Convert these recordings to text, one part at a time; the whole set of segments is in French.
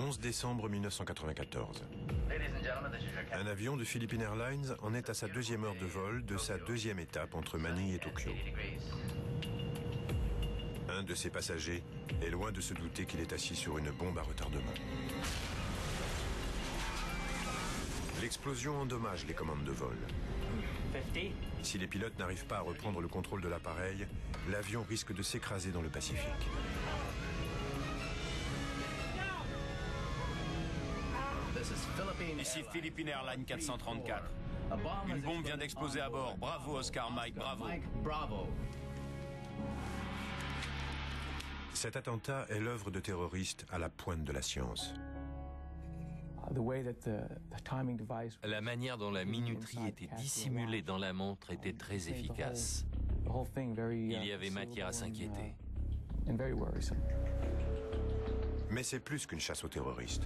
11 décembre 1994. Un avion de Philippine Airlines en est à sa deuxième heure de vol de sa deuxième étape entre Manille et Tokyo. Un de ses passagers est loin de se douter qu'il est assis sur une bombe à retardement. L'explosion endommage les commandes de vol. Si les pilotes n'arrivent pas à reprendre le contrôle de l'appareil, l'avion risque de s'écraser dans le Pacifique. Ici Philippine Airlines 434. Une bombe vient d'exploser à bord. Bravo Oscar Mike, bravo. Cet attentat est l'œuvre de terroristes à la pointe de la science. La manière dont la minuterie était dissimulée dans la montre était très efficace. Il y avait matière à s'inquiéter. Mais c'est plus qu'une chasse aux terroristes.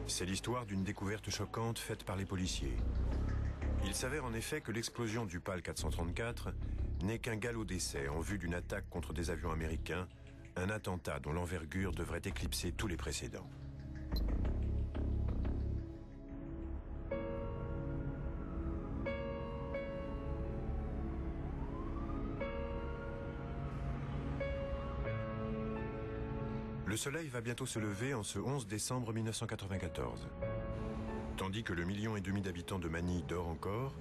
C'est l'histoire d'une découverte choquante faite par les policiers. Il s'avère en effet que l'explosion du PAL 434 n'est qu'un galop d'essai en vue d'une attaque contre des avions américains, un attentat dont l'envergure devrait éclipser tous les précédents. Le soleil va bientôt se lever en ce 11 décembre 1994. Tandis que le 1,5 million d'habitants de Manille dort encore,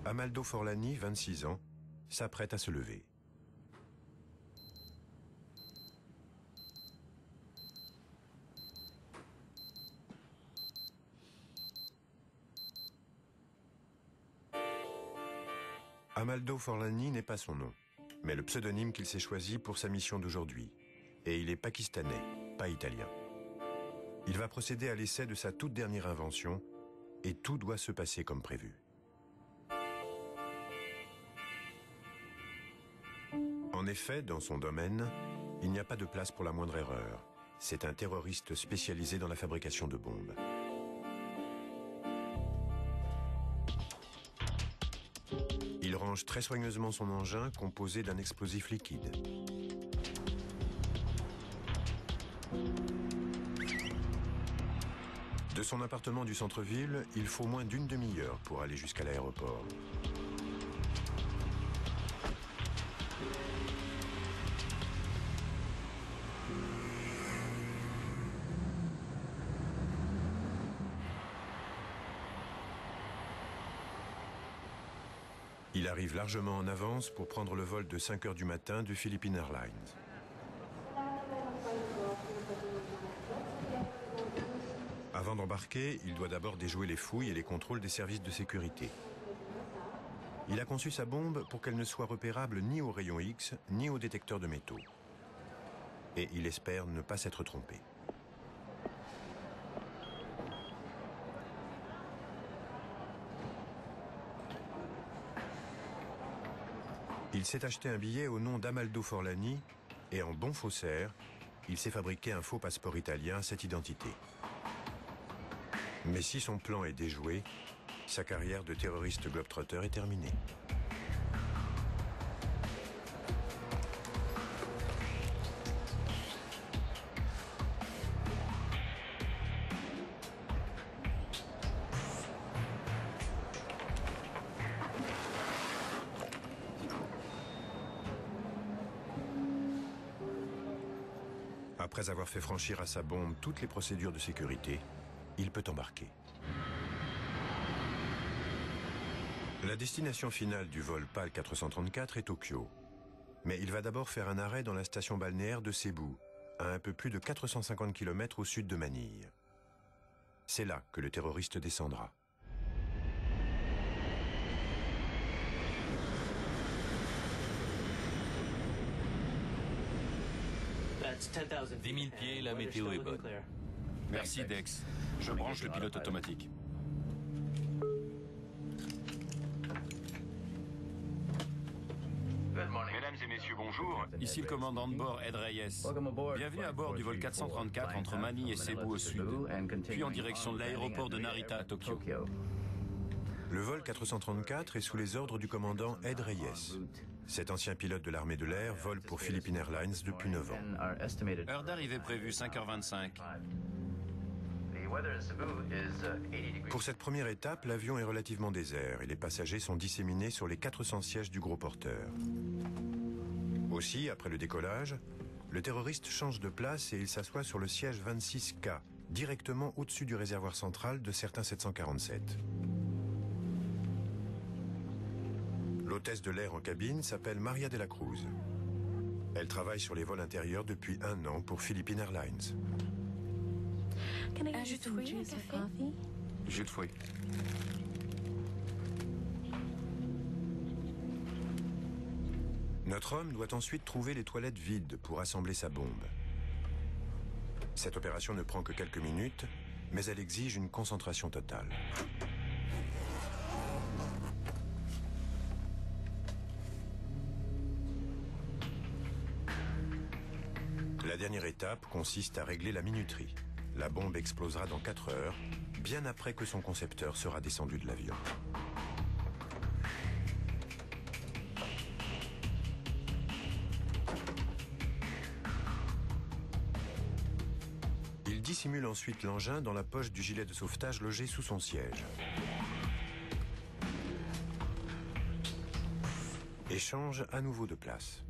Amaldo Forlani, 26 ans, s'apprête à se lever. Amaldo Forlani n'est pas son nom, mais le pseudonyme qu'il s'est choisi pour sa mission d'aujourd'hui. Et il est pakistanais, pas italien. Il va procéder à l'essai de sa toute dernière invention, et tout doit se passer comme prévu. En effet, dans son domaine, il n'y a pas de place pour la moindre erreur. C'est un terroriste spécialisé dans la fabrication de bombes. Il range très soigneusement son engin composé d'un explosif liquide. De son appartement du centre-ville, il faut moins d'une demi-heure pour aller jusqu'à l'aéroport. Il arrive largement en avance pour prendre le vol de 5 heures du matin de Philippine Airlines. Avant d'embarquer, il doit d'abord déjouer les fouilles et les contrôles des services de sécurité. Il a conçu sa bombe pour qu'elle ne soit repérable ni au rayon X, ni au détecteur de métaux. Et il espère ne pas s'être trompé. Il s'est acheté un billet au nom d'Amaldo Forlani et en bon faussaire, il s'est fabriqué un faux passeport italien à cette identité. Mais si son plan est déjoué, sa carrière de terroriste globetrotter est terminée. Après avoir fait franchir à sa bombe toutes les procédures de sécurité, il peut embarquer. La destination finale du vol PAL 434 est Tokyo. Mais il va d'abord faire un arrêt dans la station balnéaire de Cebu, à un peu plus de 450 km au sud de Manille. C'est là que le terroriste descendra. « 10 000 pieds, la météo est bonne. » Merci Dex. Je branche le pilote automatique. Mesdames et messieurs, bonjour. Ici le commandant de bord Ed Reyes. Bienvenue à bord du vol 434 entre Manille et Cebu au sud, puis en direction de l'aéroport de Narita à Tokyo. Le vol 434 est sous les ordres du commandant Ed Reyes. Cet ancien pilote de l'armée de l'air vole pour Philippine Airlines depuis 9 ans. Heure d'arrivée prévue 5h25. Pour cette première étape, l'avion est relativement désert et les passagers sont disséminés sur les 400 sièges du gros porteur. Aussi, après le décollage, le terroriste change de place et il s'assoit sur le siège 26K, directement au-dessus du réservoir central de certains 747. L'hôtesse de l'air en cabine s'appelle Maria de la Cruz. Elle travaille sur les vols intérieurs depuis 1 an pour Philippine Airlines. Un jus de fruits, un café? Jus de fruits. Notre homme doit ensuite trouver les toilettes vides pour assembler sa bombe. Cette opération ne prend que quelques minutes, mais elle exige une concentration totale. La dernière étape consiste à régler la minuterie. La bombe explosera dans 4 heures, bien après que son concepteur sera descendu de l'avion. Il dissimule ensuite l'engin dans la poche du gilet de sauvetage logé sous son siège. Et change à nouveau de place.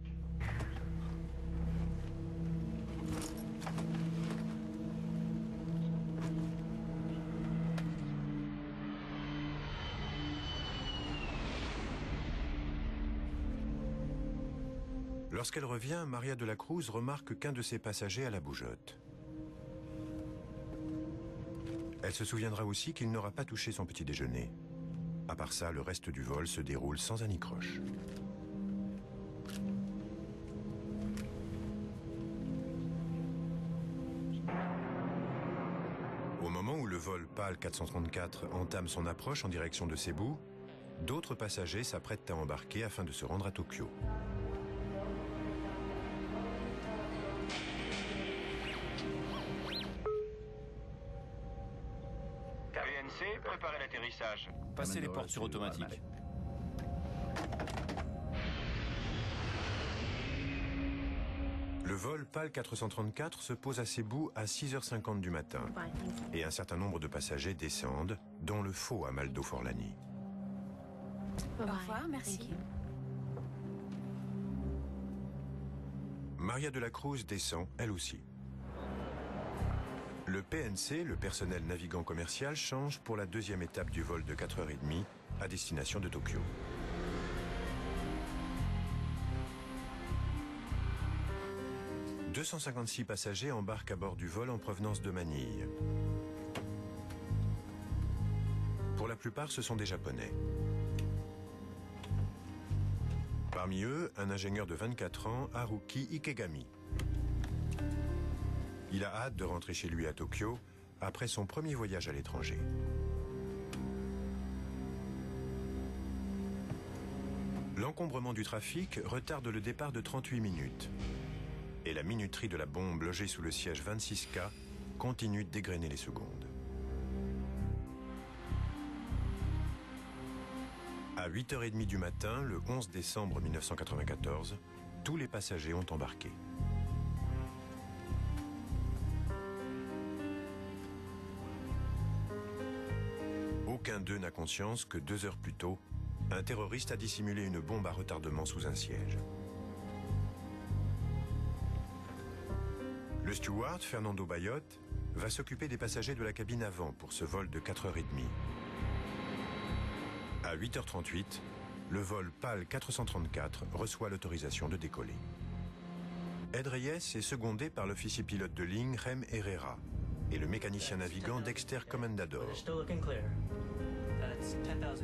Lorsqu'elle revient, Maria de la Cruz remarque qu'un de ses passagers a la bougeotte. Elle se souviendra aussi qu'il n'aura pas touché son petit déjeuner. À part ça, le reste du vol se déroule sans anicroche. Au moment où le vol PAL 434 entame son approche en direction de Cebu, d'autres passagers s'apprêtent à embarquer afin de se rendre à Tokyo. PNC, préparez l'atterrissage. Passez les portes sur automatique. Le vol PAL 434 se pose à Cebu à 6h50 du matin et un certain nombre de passagers descendent, dont le faux Amaldo Forlani. Au revoir, merci. Maria de la Cruz descend, elle aussi. Le PNC, le personnel navigant commercial, change pour la deuxième étape du vol de 4h30 à destination de Tokyo. « 256 passagers embarquent à bord du vol en provenance de Manille. Pour la plupart, ce sont des Japonais. Parmi eux, un ingénieur de 24 ans, Haruki Ikegami. Il a hâte de rentrer chez lui à Tokyo après son premier voyage à l'étranger. L'encombrement du trafic retarde le départ de 38 minutes. Et la minuterie de la bombe logée sous le siège 26K continue d'égrener les secondes. À 8h30 du matin, le 11 décembre 1994, tous les passagers ont embarqué. Aucun d'eux n'a conscience que 2 heures plus tôt, un terroriste a dissimulé une bombe à retardement sous un siège. Le steward, Fernando Bayot, va s'occuper des passagers de la cabine avant pour ce vol de 4h30. À 8h38, le vol PAL 434 reçoit l'autorisation de décoller. Ed Reyes est secondé par l'officier pilote de ligne Rem Herrera et le mécanicien navigant Dexter Comendador.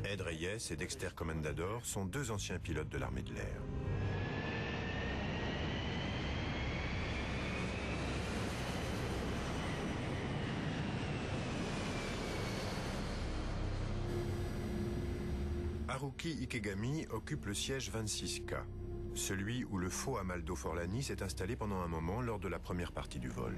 Ed Reyes et Dexter Comendador sont 2 anciens pilotes de l'armée de l'air. Haruki Ikegami occupe le siège 26K, celui où le faux Amaldo Forlani s'est installé pendant un moment lors de la première partie du vol.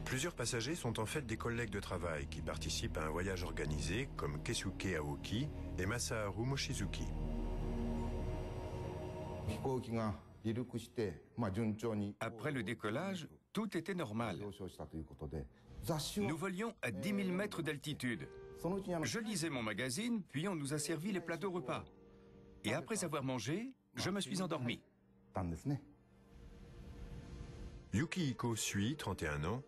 Plusieurs passagers sont en fait des collègues de travail qui participent à un voyage organisé comme Keisuke Aoki et Masaharu Mochizuki. Après le décollage, tout était normal. Nous volions à 10 000 mètres d'altitude. Je lisais mon magazine, puis on nous a servi les plateaux repas. Et après avoir mangé, je me suis endormi. Yukihiko Sui, 31 ans,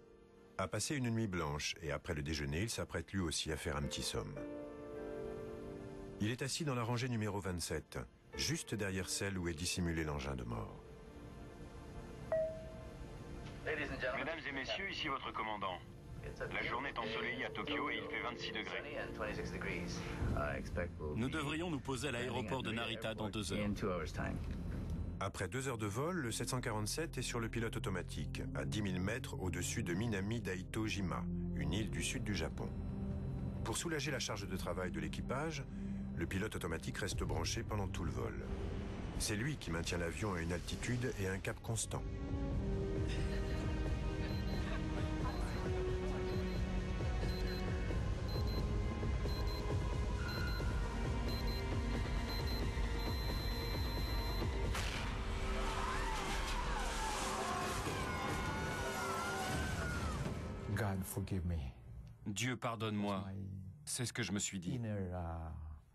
a passé une nuit blanche et après le déjeuner, il s'apprête lui aussi à faire un petit somme. Il est assis dans la rangée numéro 27, juste derrière celle où est dissimulé l'engin de mort. Mesdames et messieurs, ici votre commandant. La journée est ensoleillée à Tokyo et il fait 26 degrés. Nous devrions nous poser à l'aéroport de Narita dans 2 heures. Après 2 heures de vol, le 747 est sur le pilote automatique, à 10 000 mètres au-dessus de Minami Daito-jima, une île du sud du Japon. Pour soulager la charge de travail de l'équipage, le pilote automatique reste branché pendant tout le vol. C'est lui qui maintient l'avion à une altitude et un cap constant. Dieu pardonne-moi, c'est ce que je me suis dit.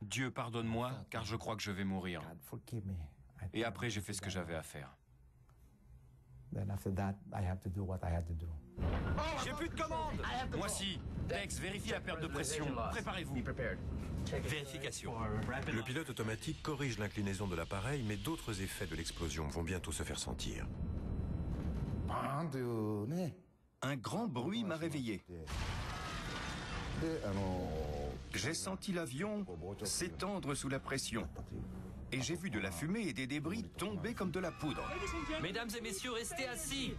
Dieu pardonne-moi, car je crois que je vais mourir. Et après, j'ai fait ce que j'avais à faire. J'ai plus de commande. Moi si. Tex, vérifie la perte de pression. Préparez-vous. Vérification. Le pilote automatique corrige l'inclinaison de l'appareil, mais d'autres effets de l'explosion vont bientôt se faire sentir. Un grand bruit m'a réveillé. J'ai senti l'avion s'étendre sous la pression. Et j'ai vu de la fumée et des débris tomber comme de la poudre. Mesdames et messieurs, restez assis.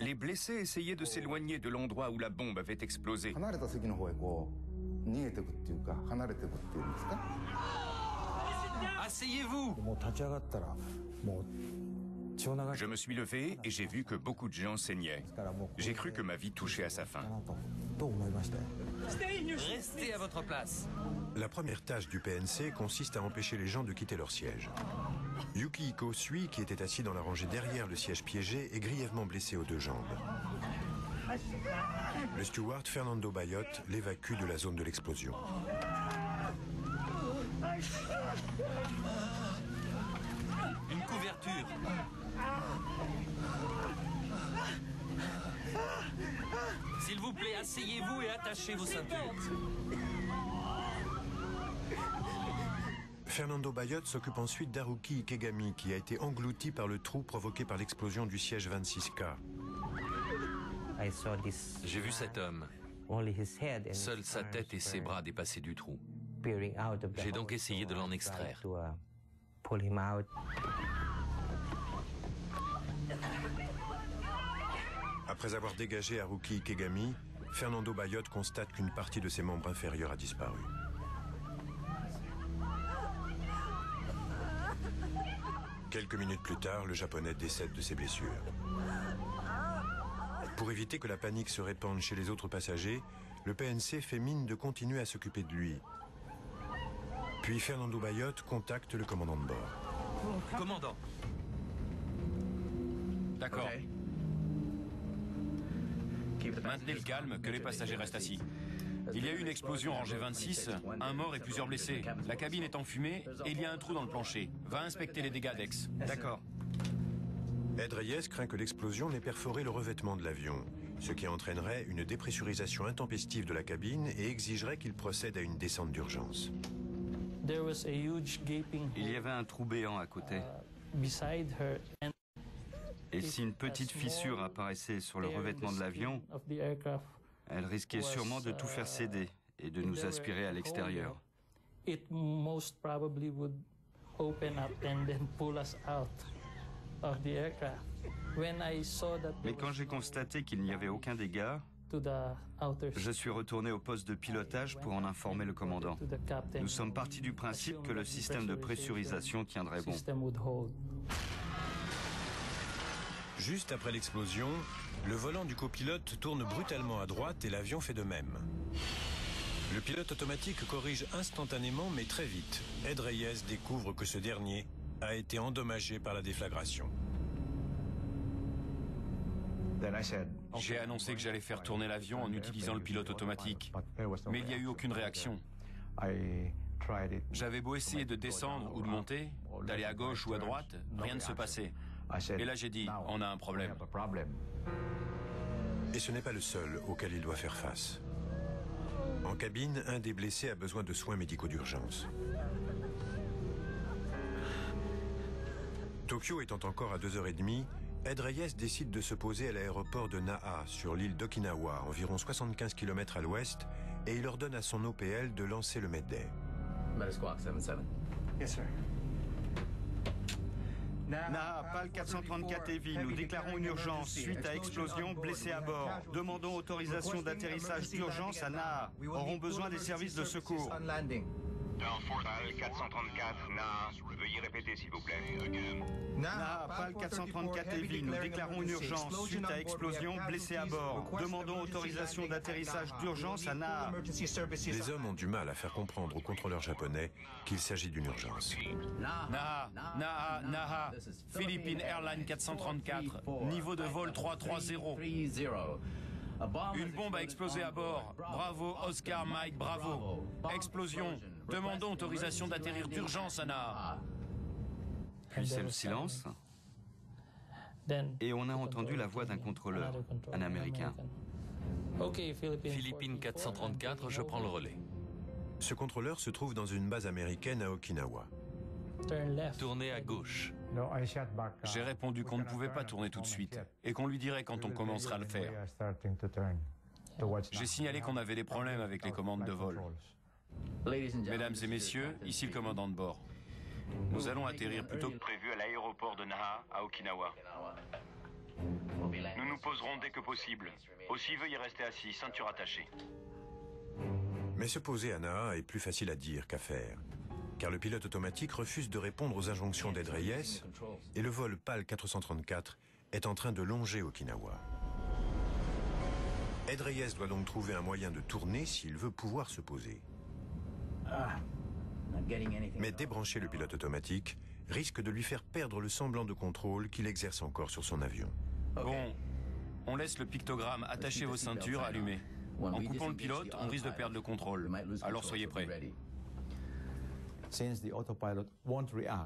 Les blessés essayaient de s'éloigner de l'endroit où la bombe avait explosé. Asseyez-vous. Je me suis levé et j'ai vu que beaucoup de gens saignaient. J'ai cru que ma vie touchait à sa fin. Restez à votre place. La première tâche du PNC consiste à empêcher les gens de quitter leur siège. Yukihiko Sui, qui était assis dans la rangée derrière le siège piégé, est grièvement blessé aux 2 jambes. Le steward Fernando Bayot l'évacue de la zone de l'explosion. Une couverture. S'il vous plaît, asseyez-vous et attachez vos ceintures. Fernando Bayot s'occupe ensuite d'Haruki Ikegami, qui a été englouti par le trou provoqué par l'explosion du siège 26K. J'ai vu cet homme. Seule sa tête et ses bras dépassaient du trou. J'ai donc essayé de l'en extraire. Après avoir dégagé Haruki Ikegami, Fernando Bayot constate qu'une partie de ses membres inférieurs a disparu. Quelques minutes plus tard, le Japonais décède de ses blessures. Pour éviter que la panique se répande chez les autres passagers, le PNC fait mine de continuer à s'occuper de lui. Puis Fernando Bayot contacte le commandant de bord. Commandant. D'accord. Maintenez le calme, que les passagers restent assis. Il y a eu une explosion rangée 26, un mort et plusieurs blessés. La cabine est en fumée et il y a un trou dans le plancher. Va inspecter les dégâts, Dex. D'accord. Ed Reyes craint que l'explosion n'ait perforé le revêtement de l'avion, ce qui entraînerait une dépressurisation intempestive de la cabine et exigerait qu'il procède à une descente d'urgence. Il y avait un trou béant à côté. Et si une petite fissure apparaissait sur le revêtement de l'avion, elle risquait sûrement de tout faire céder et de nous aspirer à l'extérieur. Mais quand j'ai constaté qu'il n'y avait aucun dégât, je suis retourné au poste de pilotage pour en informer le commandant. Nous sommes partis du principe que le système de pressurisation tiendrait bon. Juste après l'explosion, le volant du copilote tourne brutalement à droite et l'avion fait de même. Le pilote automatique corrige instantanément, mais très vite. Ed Reyes découvre que ce dernier a été endommagé par la déflagration. J'ai annoncé que j'allais faire tourner l'avion en utilisant le pilote automatique, mais il n'y a eu aucune réaction. J'avais beau essayer de descendre ou de monter, d'aller à gauche ou à droite, rien ne se passait. Et là j'ai dit, on a un problème. Et ce n'est pas le seul auquel il doit faire face. En cabine, un des blessés a besoin de soins médicaux d'urgence. Tokyo étant encore à 2h30, Ed Reyes décide de se poser à l'aéroport de Naha, sur l'île d'Okinawa, environ 75 km à l'ouest, et il ordonne à son OPL de lancer le Mayday. Yes, sir. Naha, PAL 434 Heavy, nous déclarons une urgence suite à explosion, blessé à bord. Demandons autorisation d'atterrissage d'urgence à Naha. Aurons besoin des services de secours. PAL 434, Naha, veuillez répéter s'il vous plaît. Naha, PAL 434 Heavy, nous déclarons une urgence suite à explosion, blessé à bord. Demandons autorisation d'atterrissage d'urgence à Naha. Les hommes ont du mal à faire comprendre aux contrôleurs japonais qu'il s'agit d'une urgence. Naha, Philippine Airlines 434, niveau de vol 330. Une bombe a explosé à bord. Bravo, Oscar Mike, bravo. Explosion. Demandons autorisation d'atterrir d'urgence à Naha. Puis c'est le silence. Et on a entendu la voix d'un contrôleur, un Américain. Philippine 434, je prends le relais. Ce contrôleur se trouve dans une base américaine à Okinawa. Tournez à gauche. J'ai répondu qu'on ne pouvait pas tourner tout de suite et qu'on lui dirait quand on commencerait à le faire. J'ai signalé qu'on avait des problèmes avec les commandes de vol. Mesdames et messieurs, ici le commandant de bord. Nous allons atterrir plus tôt que Prévu à l'aéroport de Naha, à Okinawa. Nous nous poserons dès que possible. Aussi, veuillez rester assis, ceinture attachée. Mais se poser à Naha est plus facile à dire qu'à faire, car le pilote automatique refuse de répondre aux injonctions d'Ed Reyes et le vol PAL 434 est en train de longer Okinawa. Ed Reyes doit donc trouver un moyen de tourner s'il veut pouvoir se poser. Mais débrancher le pilote automatique risque de lui faire perdre le semblant de contrôle qu'il exerce encore sur son avion. Bon, on laisse le pictogramme, attachez vos ceintures, allumées. En coupant le pilote, on risque de perdre le contrôle. Alors soyez prêts.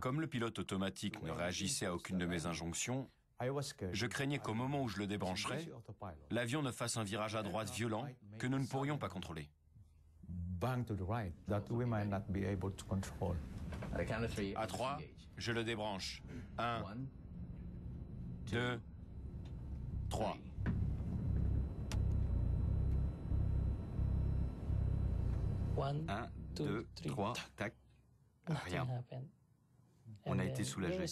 Comme le pilote automatique ne réagissait à aucune de mes injonctions, je craignais qu'au moment où je le débrancherais, l'avion ne fasse un virage à droite violent que nous ne pourrions pas contrôler. À 3, je le débranche. 1, 2, 3. Un, deux, trois, tac. Rien. On a été soulagés.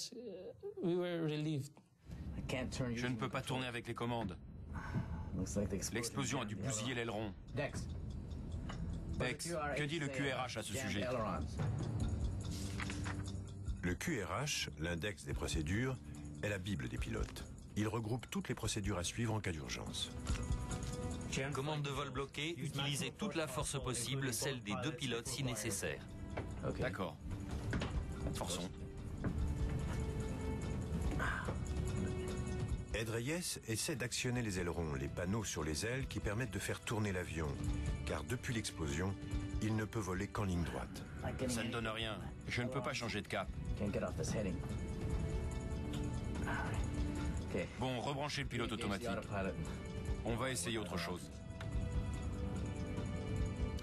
Je ne peux pas tourner avec les commandes. L'explosion a dû bousiller l'aileron. Dex, que dit le QRH à ce sujet? Le QRH, l'index des procédures, est la Bible des pilotes. Il regroupe toutes les procédures à suivre en cas d'urgence. Commande de vol bloquée, utilisez toute la force possible, celle des 2 pilotes si nécessaire. D'accord. Forçons. Ed Reyes essaie d'actionner les ailerons, les panneaux sur les ailes qui permettent de faire tourner l'avion, car depuis l'explosion, il ne peut voler qu'en ligne droite. Ça ne donne rien. Je ne peux pas changer de cap. Bon, rebranchez le pilote automatique. On va essayer autre chose.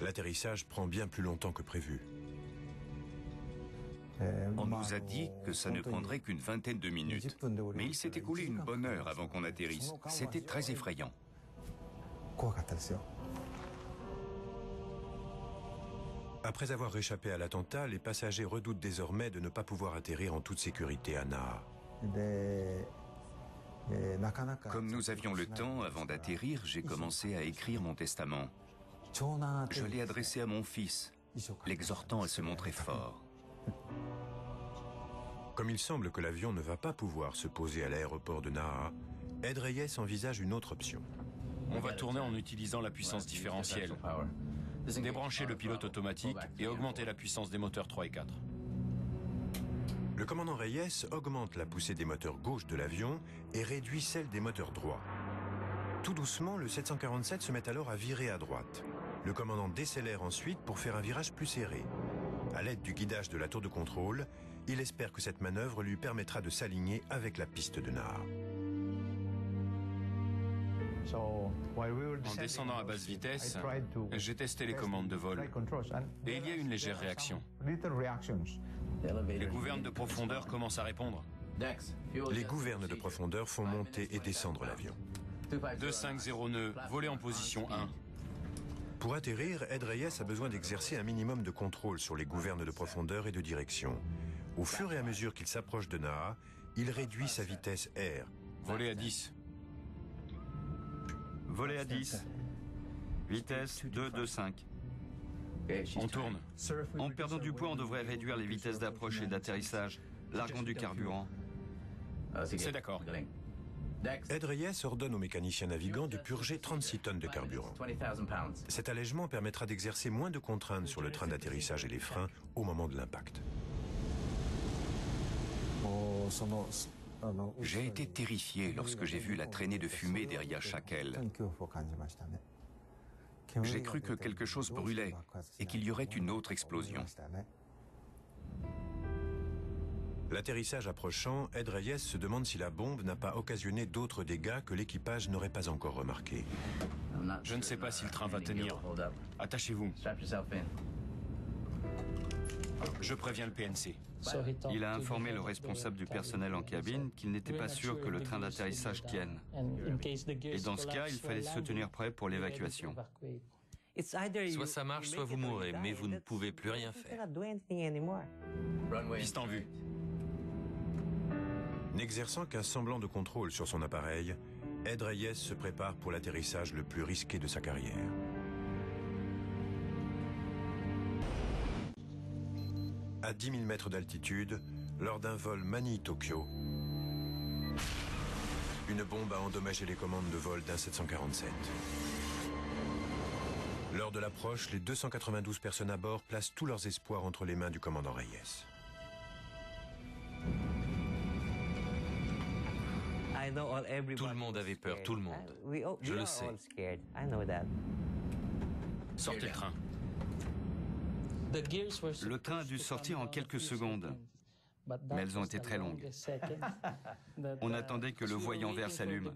L'atterrissage prend bien plus longtemps que prévu. On nous a dit que ça ne prendrait qu'une vingtaine de minutes. Mais il s'est écoulé une bonne heure avant qu'on atterrisse. C'était très effrayant. Après avoir échappé à l'attentat, les passagers redoutent désormais de ne pas pouvoir atterrir en toute sécurité à Naha. Comme nous avions le temps, avant d'atterrir, j'ai commencé à écrire mon testament. Je l'ai adressé à mon fils, l'exhortant à se montrer fort. Comme il semble que l'avion ne va pas pouvoir se poser à l'aéroport de Naha, Ed Reyes envisage une autre option. On va tourner en utilisant la puissance différentielle. Débranchez le pilote automatique et augmentez la puissance des moteurs 3 et 4. Le commandant Reyes augmente la poussée des moteurs gauche de l'avion et réduit celle des moteurs droits. Tout doucement, le 747 se met alors à virer à droite. Le commandant décélère ensuite pour faire un virage plus serré. À l'aide du guidage de la tour de contrôle, il espère que cette manœuvre lui permettra de s'aligner avec la piste de Naha. En descendant à basse vitesse, j'ai testé les commandes de vol et il y a une légère réaction. Les gouvernes de profondeur commencent à répondre. Les gouvernes de profondeur font monter et descendre l'avion. 250 nœuds, volez en position 1. Pour atterrir, Ed Reyes a besoin d'exercer un minimum de contrôle sur les gouvernes de profondeur et de direction. Au fur et à mesure qu'il s'approche de Naha, il réduit sa vitesse R. Volez à 10. Volée à 10. Vitesse 225. On tourne. En perdant du poids, on devrait réduire les vitesses d'approche et d'atterrissage, larguant du carburant. C'est d'accord. Ed Reyes ordonne aux mécaniciens navigants de purger 36 tonnes de carburant. Cet allègement permettra d'exercer moins de contraintes sur le train d'atterrissage et les freins au moment de l'impact. J'ai été terrifié lorsque j'ai vu la traînée de fumée derrière chaque aile. J'ai cru que quelque chose brûlait et qu'il y aurait une autre explosion. L'atterrissage approchant, Ed Reyes se demande si la bombe n'a pas occasionné d'autres dégâts que l'équipage n'aurait pas encore remarqués. Je ne sais pas si le train va tenir. Attachez-vous. Je préviens le PNC. Il a informé le responsable du personnel en cabine qu'il n'était pas sûr que le train d'atterrissage tienne. Et dans ce cas, il fallait se tenir prêt pour l'évacuation. Soit ça marche, soit vous mourrez, mais vous ne pouvez plus rien faire. Piste en vue. N'exerçant qu'un semblant de contrôle sur son appareil, Ed Reyes se prépare pour l'atterrissage le plus risqué de sa carrière. À 10 000 mètres d'altitude, lors d'un vol Manille-Tokyo, une bombe a endommagé les commandes de vol d'un 747. Lors de l'approche, les 292 personnes à bord placent tous leurs espoirs entre les mains du commandant Reyes. Tout le monde avait peur, tout le monde. Je le sais. Sortez le train. Le train a dû sortir en quelques secondes, mais elles ont été très longues. On attendait que le voyant vert s'allume.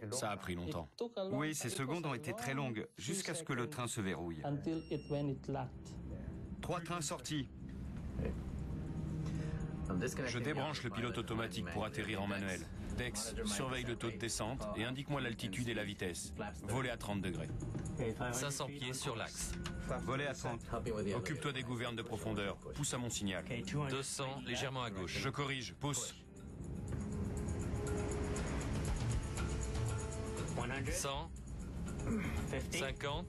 Ça a pris longtemps. Oui, ces secondes ont été très longues, jusqu'à ce que le train se verrouille. 3 trains sortis. Je débranche le pilote automatique pour atterrir en manuel. Dex, surveille le taux de descente et indique-moi l'altitude et la vitesse. Volez à 30 degrés. 500 pieds sur l'axe. Volée à 30. Occupe-toi des gouvernes de profondeur. Pousse à mon signal. 200, légèrement à gauche. Je corrige. Pousse. 100, 50,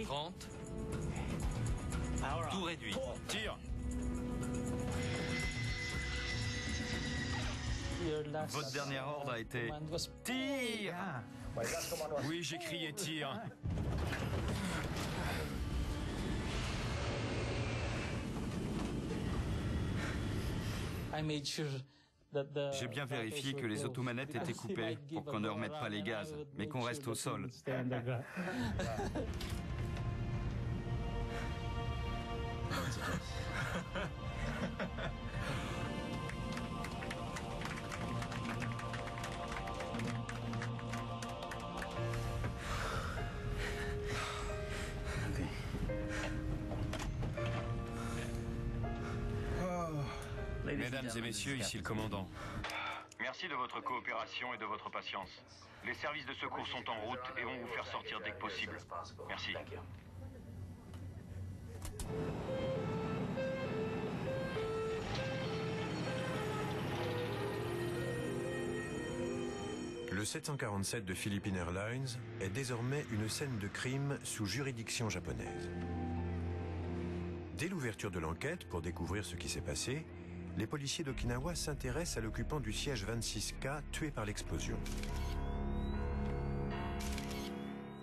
30. Tout réduit. Tire. Votre dernier ordre a été « Tire !» Oui, j'ai crié tire. J'ai bien vérifié que les automanettes étaient coupées pour qu'on ne remette pas les gaz, mais qu'on reste au sol. Mesdames et messieurs, ici le commandant. Merci de votre coopération et de votre patience. Les services de secours sont en route et vont vous faire sortir dès que possible. Merci. Le 747 de Philippine Airlines est désormais une scène de crime sous juridiction japonaise. Dès l'ouverture de l'enquête pour découvrir ce qui s'est passé, les policiers d'Okinawa s'intéressent à l'occupant du siège 26K tué par l'explosion.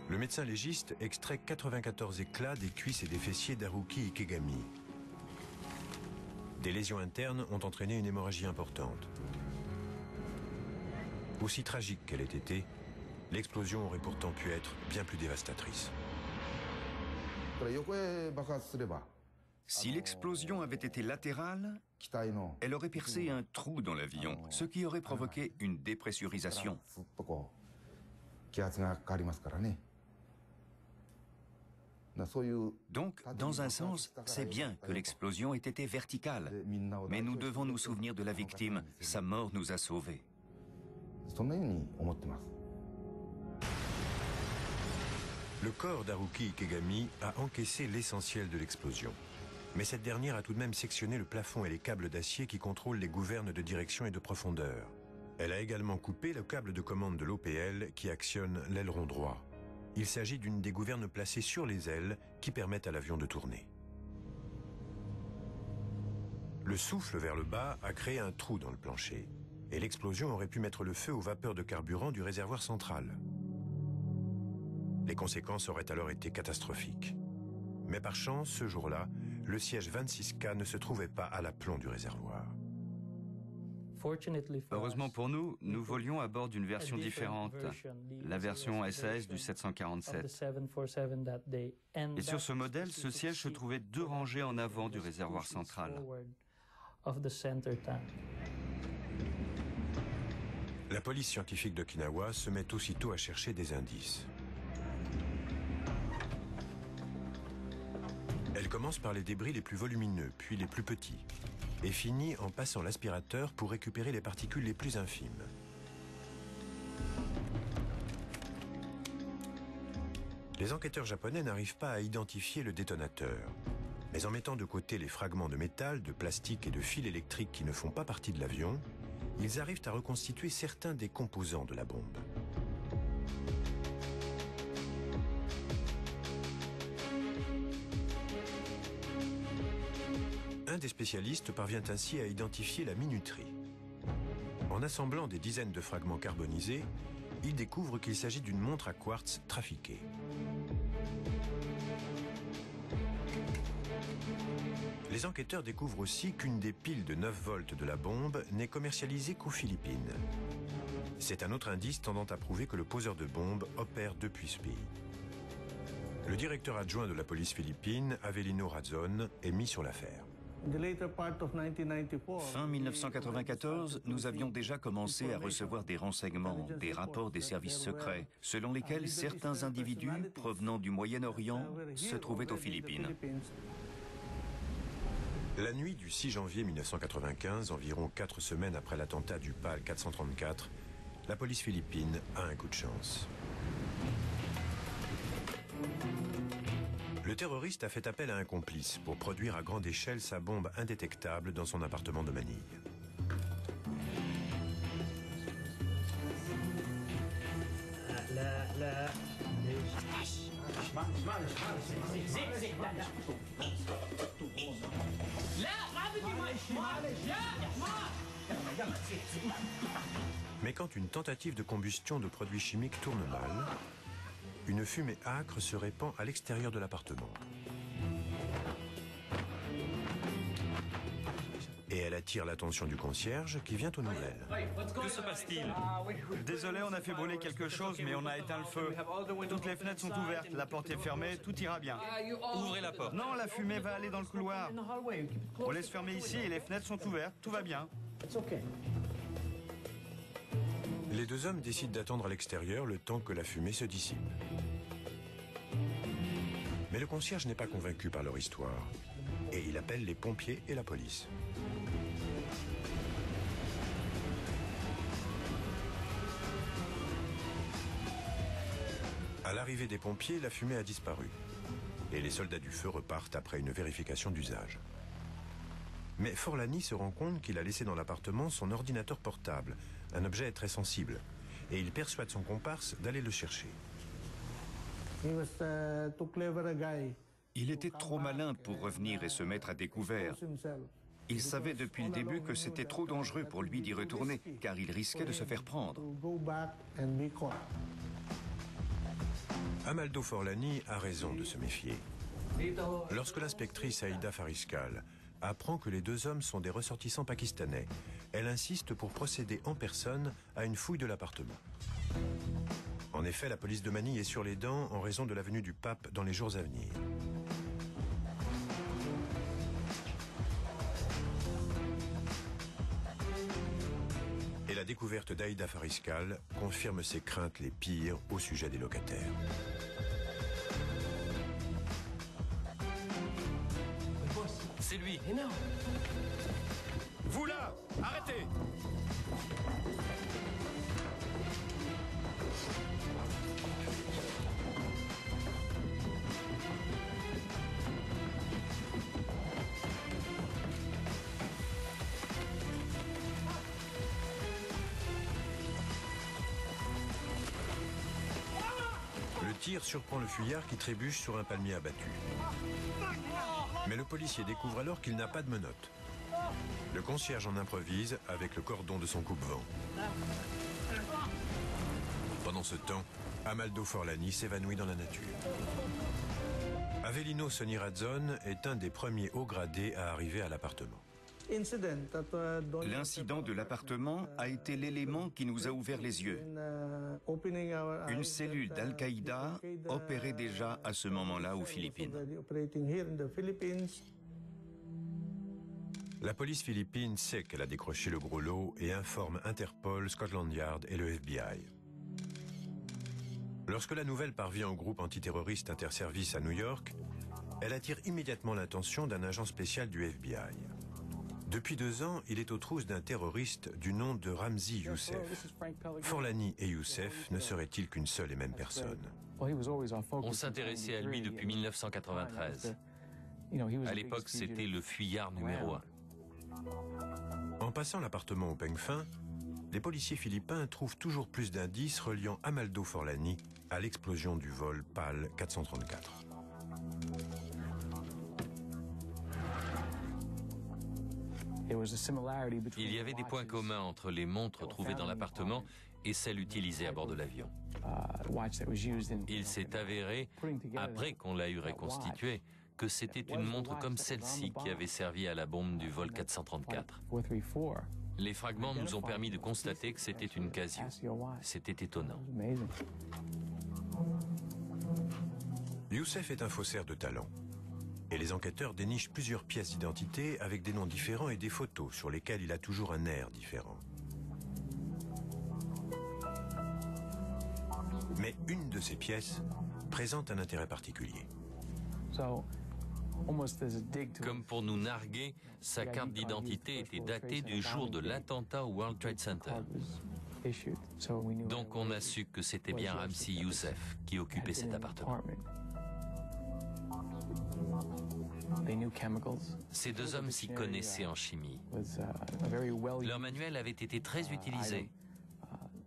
Le médecin légiste extrait 94 éclats des cuisses et des fessiers d'Haruki Ikegami. Des lésions internes ont entraîné une hémorragie importante. Aussi tragique qu'elle ait été, l'explosion aurait pourtant pu être bien plus dévastatrice. Si l'explosion avait été latérale, elle aurait percé un trou dans l'avion, ce qui aurait provoqué une dépressurisation. Donc, dans un sens, c'est bien que l'explosion ait été verticale. Mais nous devons nous souvenir de la victime. Sa mort nous a sauvés. Le corps d'Haruki Ikegami a encaissé l'essentiel de l'explosion. Mais cette dernière a tout de même sectionné le plafond et les câbles d'acier qui contrôlent les gouvernes de direction et de profondeur. Elle a également coupé le câble de commande de l'OPL qui actionne l'aileron droit. Il s'agit d'une des gouvernes placées sur les ailes qui permettent à l'avion de tourner. Le souffle vers le bas a créé un trou dans le plancher et l'explosion aurait pu mettre le feu aux vapeurs de carburant du réservoir central. Les conséquences auraient alors été catastrophiques. Mais par chance, ce jour-là, le siège 26K ne se trouvait pas à l'aplomb du réservoir. Heureusement pour nous, nous volions à bord d'une version différente, la version SAS du 747. Et sur ce modèle, ce siège se trouvait 2 rangées en avant du réservoir central. La police scientifique d'Okinawa se met aussitôt à chercher des indices. Elle commence par les débris les plus volumineux, puis les plus petits, et finit en passant l'aspirateur pour récupérer les particules les plus infimes. Les enquêteurs japonais n'arrivent pas à identifier le détonateur. Mais en mettant de côté les fragments de métal, de plastique et de fils électriques qui ne font pas partie de l'avion, ils arrivent à reconstituer certains des composants de la bombe. Un des spécialistes parvient ainsi à identifier la minuterie. En assemblant des dizaines de fragments carbonisés, il découvre qu'il s'agit d'une montre à quartz trafiquée. Les enquêteurs découvrent aussi qu'une des piles de 9 volts de la bombe n'est commercialisée qu'aux Philippines. C'est un autre indice tendant à prouver que le poseur de bombe opère depuis ce pays. Le directeur adjoint de la police philippine, Avelino Razon, est mis sur l'affaire. Fin 1994, nous avions déjà commencé à recevoir des renseignements, des rapports des services secrets, selon lesquels certains individus provenant du Moyen-Orient se trouvaient aux Philippines. La nuit du 6 janvier 1995, environ 4 semaines après l'attentat du PAL 434, la police philippine a un coup de chance. Le terroriste a fait appel à un complice pour produire à grande échelle sa bombe indétectable dans son appartement de Manille. Mais quand une tentative de combustion de produits chimiques tourne mal, une fumée âcre se répand à l'extérieur de l'appartement. Et elle attire l'attention du concierge qui vient aux nouvelles. Que se passe-t-il? Désolé, on a fait brûler quelque chose, mais on a éteint le feu. Toutes les fenêtres sont ouvertes, la porte est fermée, tout ira bien. Ouvrez la porte. Non, la fumée va aller dans le couloir. On laisse fermer ici et les fenêtres sont ouvertes, tout va bien. Les deux hommes décident d'attendre à l'extérieur le temps que la fumée se dissipe. Mais le concierge n'est pas convaincu par leur histoire. Et il appelle les pompiers et la police. À l'arrivée des pompiers, la fumée a disparu. Et les soldats du feu repartent après une vérification d'usage. Mais Forlani se rend compte qu'il a laissé dans l'appartement son ordinateur portable, un objet très sensible, et il persuade son comparse d'aller le chercher. Il était trop malin pour revenir et se mettre à découvert. Il savait depuis le début que c'était trop dangereux pour lui d'y retourner, car il risquait de se faire prendre. Amaldo Forlani a raison de se méfier. Lorsque l'inspectrice Aïda Fariskal apprend que les deux hommes sont des ressortissants pakistanais, elle insiste pour procéder en personne à une fouille de l'appartement. En effet, la police de Manille est sur les dents en raison de la venue du pape dans les jours à venir. Et la découverte d'Aïda Fariskal confirme ses craintes les pires au sujet des locataires. C'est lui. Vous là, arrêtez! Le tir surprend le fuyard qui trébuche sur un palmier abattu. Mais le policier découvre alors qu'il n'a pas de menottes. Le concierge en improvise avec le cordon de son coupe-vent. Pendant ce temps, Amaldo Forlani s'évanouit dans la nature. Avelino Sonirazzon est un des premiers hauts gradés à arriver à l'appartement. L'incident de l'appartement a été l'élément qui nous a ouvert les yeux. Une cellule d'Al-Qaïda opérait déjà à ce moment-là aux Philippines. La police philippine sait qu'elle a décroché le gros lot et informe Interpol, Scotland Yard et le FBI. Lorsque la nouvelle parvient au groupe antiterroriste interservice à New York, elle attire immédiatement l'attention d'un agent spécial du FBI. Depuis 2 ans, il est aux trousses d'un terroriste du nom de Ramzi Youssef. Forlani et Youssef ne seraient-ils qu'une seule et même personne? On s'intéressait à lui depuis 1993. À l'époque, c'était le fuyard numéro 1. En passant l'appartement au peigne fin, les policiers philippins trouvent toujours plus d'indices reliant Amaldo Forlani à l'explosion du vol PAL 434. Il y avait des points communs entre les montres trouvées dans l'appartement et celles utilisées à bord de l'avion. Il s'est avéré, après qu'on l'a eu reconstituée, que c'était une montre comme celle-ci qui avait servi à la bombe du vol 434. Les fragments nous ont permis de constater que c'était une Casio. C'était étonnant. Youssef est un faussaire de talent. Et les enquêteurs dénichent plusieurs pièces d'identité avec des noms différents et des photos sur lesquelles il a toujours un air différent. Mais une de ces pièces présente un intérêt particulier. Comme pour nous narguer, sa carte d'identité était datée du jour de l'attentat au World Trade Center. Donc on a su que c'était bien Ramzi Youssef qui occupait cet appartement. Ces deux hommes s'y connaissaient en chimie. Leur manuel avait été très utilisé.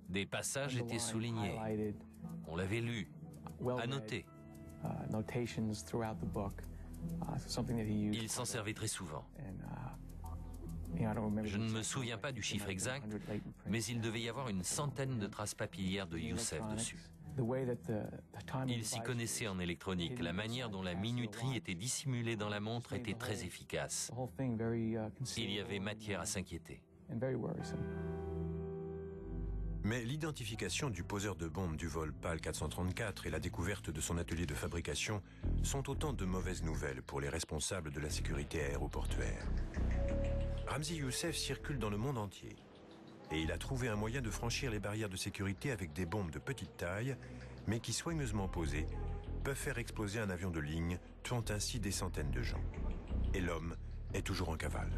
Des passages étaient soulignés. On l'avait lu, annoté. Il s'en servait très souvent. Je ne me souviens pas du chiffre exact, mais il devait y avoir une centaine de traces papillaires de Youssef dessus. Il s'y connaissait en électronique. La manière dont la minuterie était dissimulée dans la montre était très efficace. Il y avait matière à s'inquiéter. Mais l'identification du poseur de bombes du vol PAL 434 et la découverte de son atelier de fabrication sont autant de mauvaises nouvelles pour les responsables de la sécurité aéroportuaire. Ramzi Youssef circule dans le monde entier. Et il a trouvé un moyen de franchir les barrières de sécurité avec des bombes de petite taille, mais qui, soigneusement posées, peuvent faire exploser un avion de ligne, tuant ainsi des centaines de gens. Et l'homme est toujours en cavale.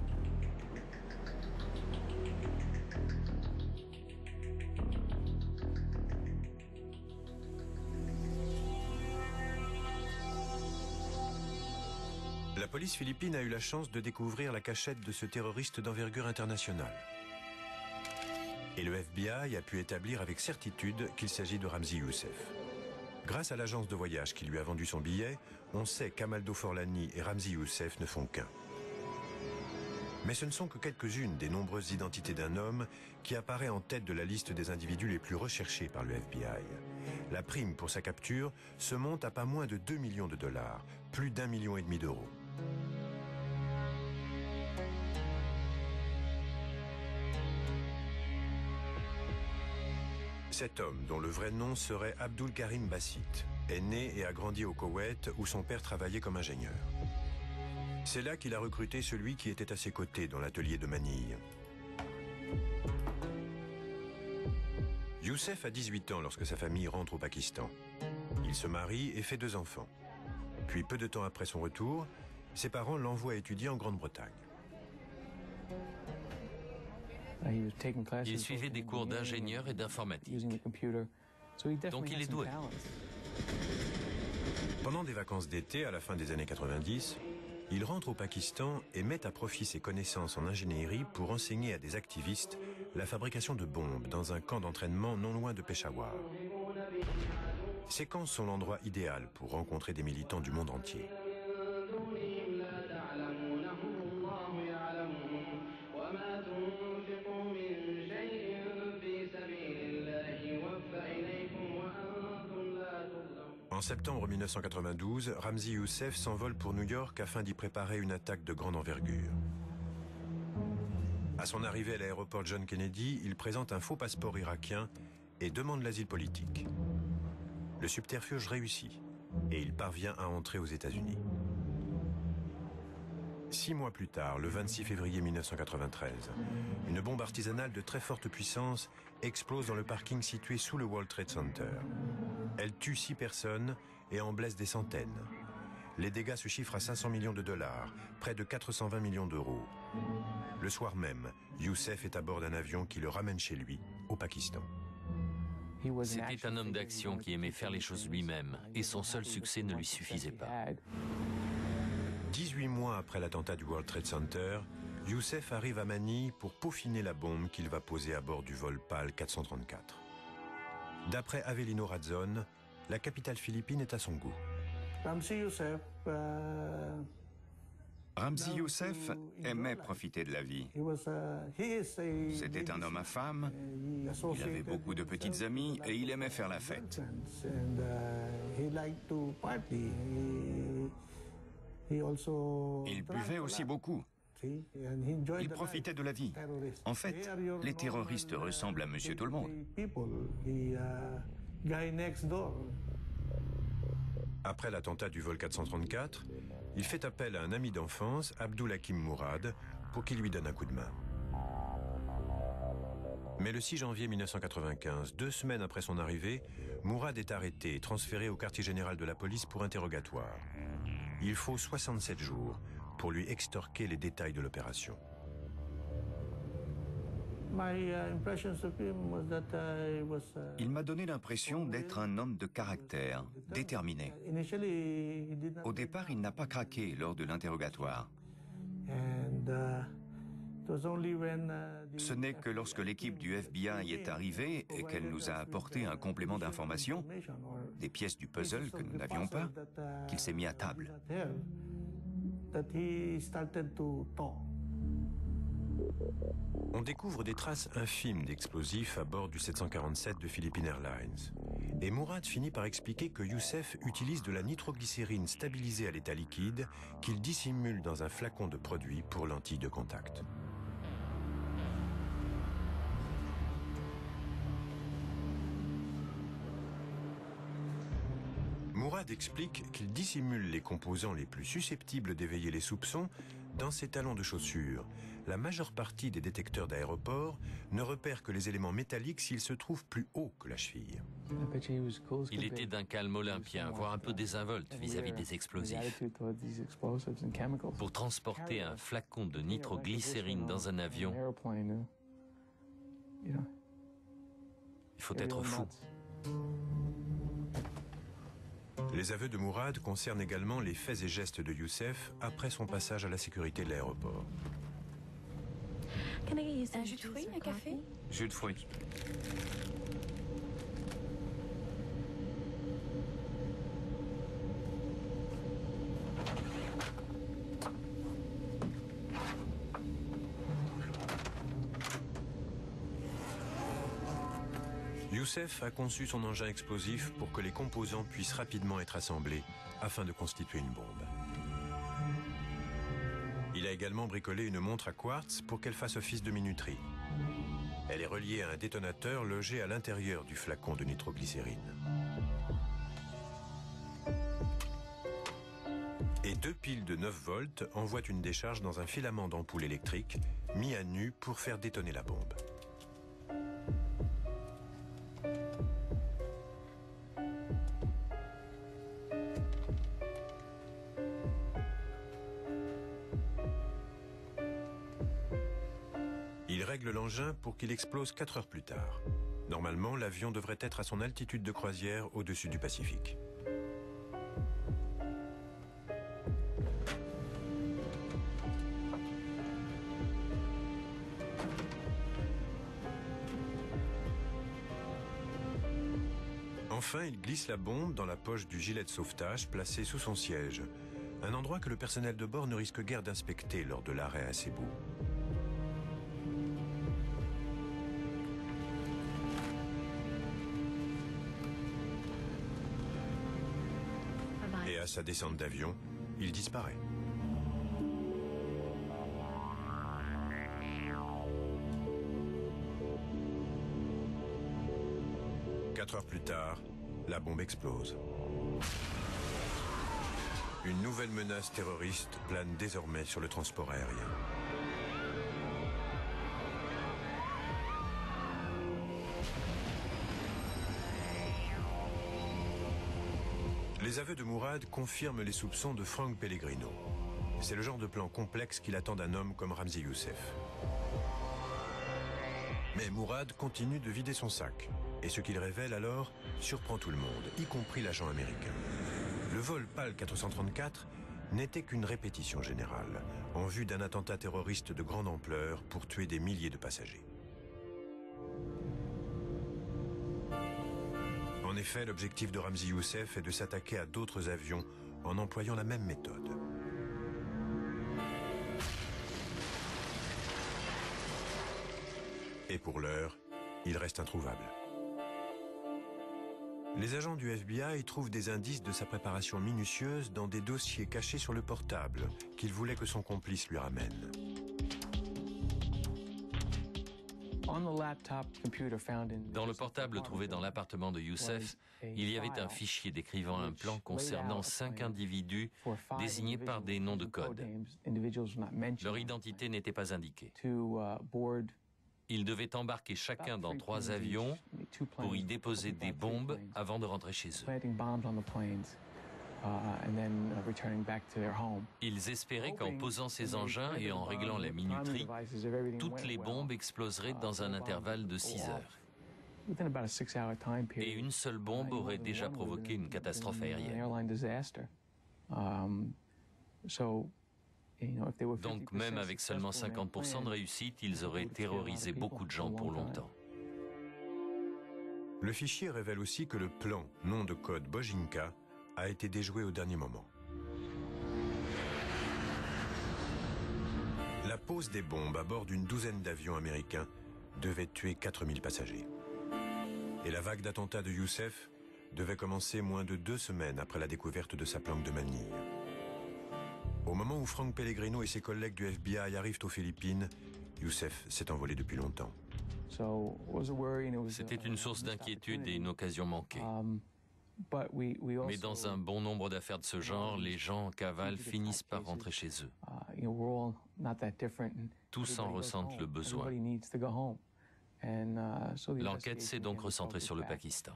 La police philippine a eu la chance de découvrir la cachette de ce terroriste d'envergure internationale. Et le FBI a pu établir avec certitude qu'il s'agit de Ramzi Youssef. Grâce à l'agence de voyage qui lui a vendu son billet, on sait qu'Amaldo Forlani et Ramzi Youssef ne font qu'un. Mais ce ne sont que quelques-unes des nombreuses identités d'un homme qui apparaît en tête de la liste des individus les plus recherchés par le FBI. La prime pour sa capture se monte à pas moins de 2 millions de dollars, plus d'1,5 million d'euros. Cet homme, dont le vrai nom serait Abdul Karim Basit, est né et a grandi au Koweït où son père travaillait comme ingénieur. C'est là qu'il a recruté celui qui était à ses côtés dans l'atelier de Manille. Youssef a 18 ans lorsque sa famille rentre au Pakistan. Il se marie et fait 2 enfants. Puis peu de temps après son retour, ses parents l'envoient étudier en Grande-Bretagne. Il suivait des cours d'ingénieur et d'informatique. Donc il est doué. Pendant des vacances d'été, à la fin des années 90, il rentre au Pakistan et met à profit ses connaissances en ingénierie pour enseigner à des activistes la fabrication de bombes dans un camp d'entraînement non loin de Peshawar. Ces camps sont l'endroit idéal pour rencontrer des militants du monde entier. En septembre 1992, Ramzi Youssef s'envole pour New York afin d'y préparer une attaque de grande envergure. À son arrivée à l'aéroport John Kennedy, il présente un faux passeport irakien et demande l'asile politique. Le subterfuge réussit et il parvient à entrer aux États-Unis. 6 mois plus tard, le 26 février 1993, une bombe artisanale de très forte puissance explose dans le parking situé sous le World Trade Center. Elle tue 6 personnes et en blesse des centaines. Les dégâts se chiffrent à 500 millions de dollars, près de 420 millions d'euros. Le soir même, Youssef est à bord d'un avion qui le ramène chez lui, au Pakistan. C'était un homme d'action qui aimait faire les choses lui-même, et son seul succès ne lui suffisait pas. 18 mois après l'attentat du World Trade Center, Youssef arrive à Manille pour peaufiner la bombe qu'il va poser à bord du vol PAL 434. D'après Avelino Razzone, la capitale philippine est à son goût. Ramzi Youssef aimait profiter de la vie. C'était un homme à femme, il avait beaucoup de petites amies et il aimait faire la fête. Il buvait aussi beaucoup. Il profitait de la vie. En fait, les terroristes ressemblent à Monsieur Tout-le-Monde. Après l'attentat du vol 434, il fait appel à un ami d'enfance, Abdul Hakim Mourad, pour qu'il lui donne un coup de main. Mais le 6 janvier 1995, 2 semaines après son arrivée, Mourad est arrêté et transféré au quartier général de la police pour interrogatoire. Il faut 67 jours pour lui extorquer les détails de l'opération. Il m'a donné l'impression d'être un homme de caractère, déterminé. Au départ, il n'a pas craqué lors de l'interrogatoire. Ce n'est que lorsque l'équipe du FBI est arrivée et qu'elle nous a apporté un complément d'information, des pièces du puzzle que nous n'avions pas, qu'il s'est mis à table. On découvre des traces infimes d'explosifs à bord du 747 de Philippine Airlines. Et Mourad finit par expliquer que Youssef utilise de la nitroglycérine stabilisée à l'état liquide qu'il dissimule dans un flacon de produit pour lentilles de contact. Mourad explique qu'il dissimule les composants les plus susceptibles d'éveiller les soupçons dans ses talons de chaussures. La majeure partie des détecteurs d'aéroport ne repèrent que les éléments métalliques s'ils se trouvent plus haut que la cheville. Il était d'un calme olympien, voire un peu désinvolte vis-à-vis des explosifs. Pour transporter un flacon de nitroglycérine dans un avion, il faut être fou. Les aveux de Mourad concernent également les faits et gestes de Youssef après son passage à la sécurité de l'aéroport. Un jus de fruits, un café? Jus de fruits. Youssef a conçu son engin explosif pour que les composants puissent rapidement être assemblés afin de constituer une bombe. Il a également bricolé une montre à quartz pour qu'elle fasse office de minuterie. Elle est reliée à un détonateur logé à l'intérieur du flacon de nitroglycérine. Et 2 piles de 9 volts envoient une décharge dans un filament d'ampoule électrique mis à nu pour faire détonner la bombe. Il règle l'engin pour qu'il explose 4 heures plus tard. Normalement, l'avion devrait être à son altitude de croisière au-dessus du Pacifique. Enfin, il glisse la bombe dans la poche du gilet de sauvetage placé sous son siège, un endroit que le personnel de bord ne risque guère d'inspecter lors de l'arrêt à Cebu. Et à sa descente d'avion, il disparaît. Quatre heures plus tard, la bombe explose. Une nouvelle menace terroriste plane désormais sur le transport aérien. Les aveux de Mourad confirment les soupçons de Frank Pellegrino. C'est le genre de plan complexe qu'il attend d'un homme comme Ramzi Youssef. Mais Mourad continue de vider son sac. Et ce qu'il révèle alors surprend tout le monde, y compris l'agent américain. Le vol PAL 434 n'était qu'une répétition générale, en vue d'un attentat terroriste de grande ampleur pour tuer des milliers de passagers. En effet, l'objectif de Ramzi Youssef est de s'attaquer à d'autres avions en employant la même méthode. Et pour l'heure, il reste introuvable. Les agents du FBI trouvent des indices de sa préparation minutieuse dans des dossiers cachés sur le portable qu'il voulait que son complice lui ramène. Dans le portable trouvé dans l'appartement de Youssef, il y avait un fichier décrivant un plan concernant 5 individus désignés par des noms de code. Leur identité n'était pas indiquée. Ils devaient embarquer chacun dans 3 avions pour y déposer des bombes avant de rentrer chez eux. Ils espéraient qu'en posant ces engins et en réglant la minuterie, toutes les bombes exploseraient dans un intervalle de 6 heures. Et une seule bombe aurait déjà provoqué une catastrophe aérienne. Donc même avec seulement 50% de réussite, ils auraient terrorisé beaucoup de gens pour longtemps. Le fichier révèle aussi que le plan, nom de code Bojinka, a été déjoué au dernier moment. La pose des bombes à bord d'une douzaine d'avions américains devait tuer 4000 passagers. Et la vague d'attentats de Youssef devait commencer moins de 2 semaines après la découverte de sa planque de manille. Au moment où Frank Pellegrino et ses collègues du FBI arrivent aux Philippines, Youssef s'est envolé depuis longtemps. C'était une source d'inquiétude et une occasion manquée. Mais dans un bon nombre d'affaires de ce genre, les gens en cavale finissent par rentrer chez eux. Tous en ressentent le besoin. L'enquête s'est donc recentrée sur le Pakistan.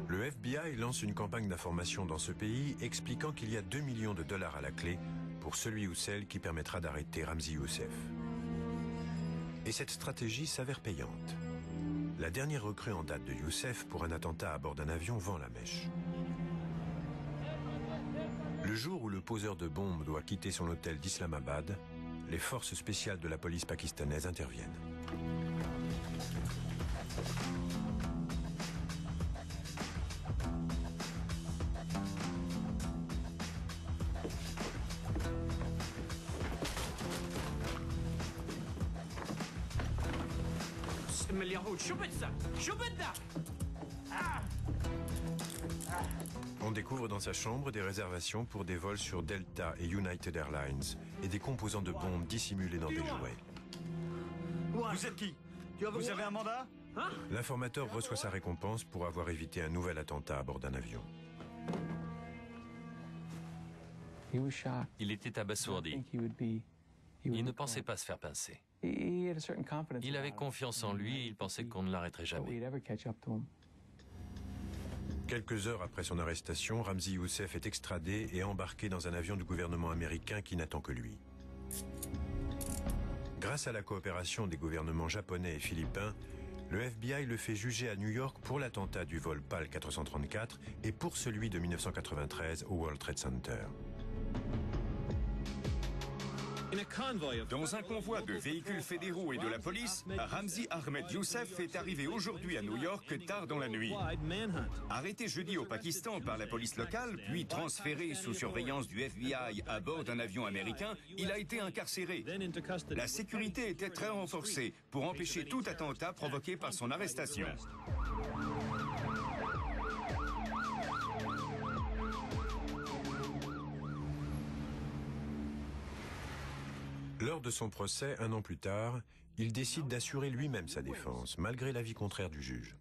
Le FBI lance une campagne d'information dans ce pays expliquant qu'il y a 2 millions de dollars à la clé pour celui ou celle qui permettra d'arrêter Ramzi Youssef. Et cette stratégie s'avère payante. La dernière recrue en date de Youssef pour un attentat à bord d'un avion vend la mèche. Le jour où le poseur de bombes doit quitter son hôtel d'Islamabad, les forces spéciales de la police pakistanaise interviennent. On découvre dans sa chambre des réservations pour des vols sur Delta et United Airlines et des composants de bombes dissimulés dans des jouets. Vous êtes qui? Vous avez un mandat? L'informateur reçoit sa récompense pour avoir évité un nouvel attentat à bord d'un avion. Il était abasourdi. Il ne pensait pas se faire pincer. Il avait confiance en lui et il pensait qu'on ne l'arrêterait jamais. Quelques heures après son arrestation, Ramzi Youssef est extradé et embarqué dans un avion du gouvernement américain qui n'attend que lui. Grâce à la coopération des gouvernements japonais et philippins, le FBI le fait juger à New York pour l'attentat du vol PAL 434 et pour celui de 1993 au World Trade Center. Dans un convoi de véhicules fédéraux et de la police, Ramzi Ahmed Youssef est arrivé aujourd'hui à New York tard dans la nuit. Arrêté jeudi au Pakistan par la police locale, puis transféré sous surveillance du FBI à bord d'un avion américain, il a été incarcéré. La sécurité était très renforcée pour empêcher tout attentat provoqué par son arrestation. Lors de son procès, un an plus tard, il décide d'assurer lui-même sa défense, malgré l'avis contraire du juge.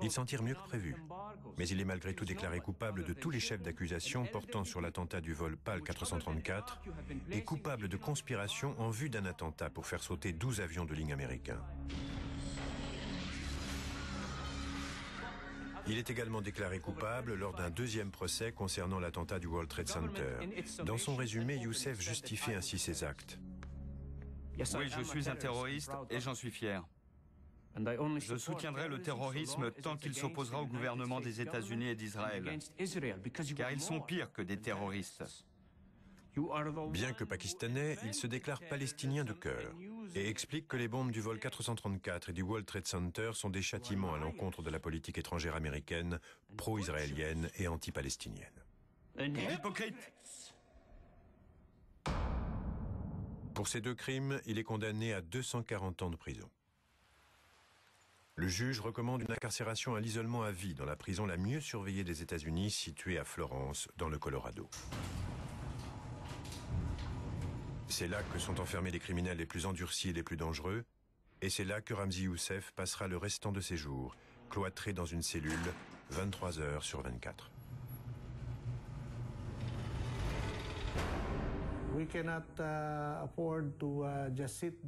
Il s'en tire mieux que prévu, mais il est malgré tout déclaré coupable de tous les chefs d'accusation portant sur l'attentat du vol PAL 434 et coupable de conspiration en vue d'un attentat pour faire sauter 12 avions de ligne américains. Il est également déclaré coupable lors d'un deuxième procès concernant l'attentat du World Trade Center. Dans son résumé, Youssef justifie ainsi ses actes. Oui, je suis un terroriste et j'en suis fier. Je soutiendrai le terrorisme tant qu'il s'opposera au gouvernement des États-Unis et d'Israël, car ils sont pires que des terroristes. Bien que pakistanais, il se déclare palestinien de cœur et explique que les bombes du vol 434 et du World Trade Center sont des châtiments à l'encontre de la politique étrangère américaine, pro-israélienne et anti-palestinienne. Hypocrite! Pour ces deux crimes, il est condamné à 240 ans de prison. Le juge recommande une incarcération à l'isolement à vie dans la prison la mieux surveillée des États-Unis, située à Florence, dans le Colorado. C'est là que sont enfermés les criminels les plus endurcis et les plus dangereux, et c'est là que Ramzi Youssef passera le restant de ses jours, cloîtré dans une cellule, 23 heures sur 24.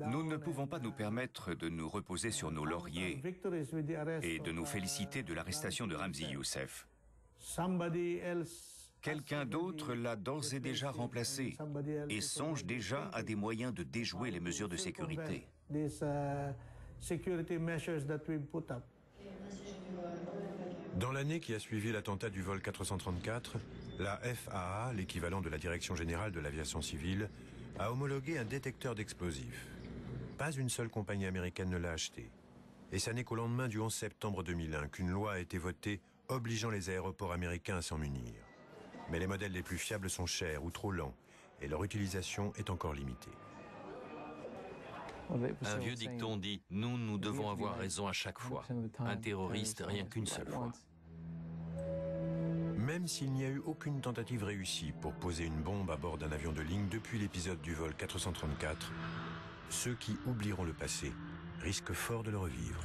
Nous ne pouvons pas nous permettre de nous reposer sur nos lauriers et de nous féliciter de l'arrestation de Ramzi Youssef. Quelqu'un d'autre l'a d'ores et déjà remplacé et songe déjà à des moyens de déjouer les mesures de sécurité. Dans l'année qui a suivi l'attentat du vol 434, la FAA, l'équivalent de la Direction générale de l'aviation civile, a homologué un détecteur d'explosifs. Pas une seule compagnie américaine ne l'a acheté. Et ça n'est qu'au lendemain du 11 septembre 2001 qu'une loi a été votée obligeant les aéroports américains à s'en munir. Mais les modèles les plus fiables sont chers ou trop lents, et leur utilisation est encore limitée. Un vieux dicton dit « Nous devons avoir raison à chaque fois. Un terroriste, rien qu'une seule fois. » Même s'il n'y a eu aucune tentative réussie pour poser une bombe à bord d'un avion de ligne depuis l'épisode du vol 434, ceux qui oublieront le passé risquent fort de le revivre.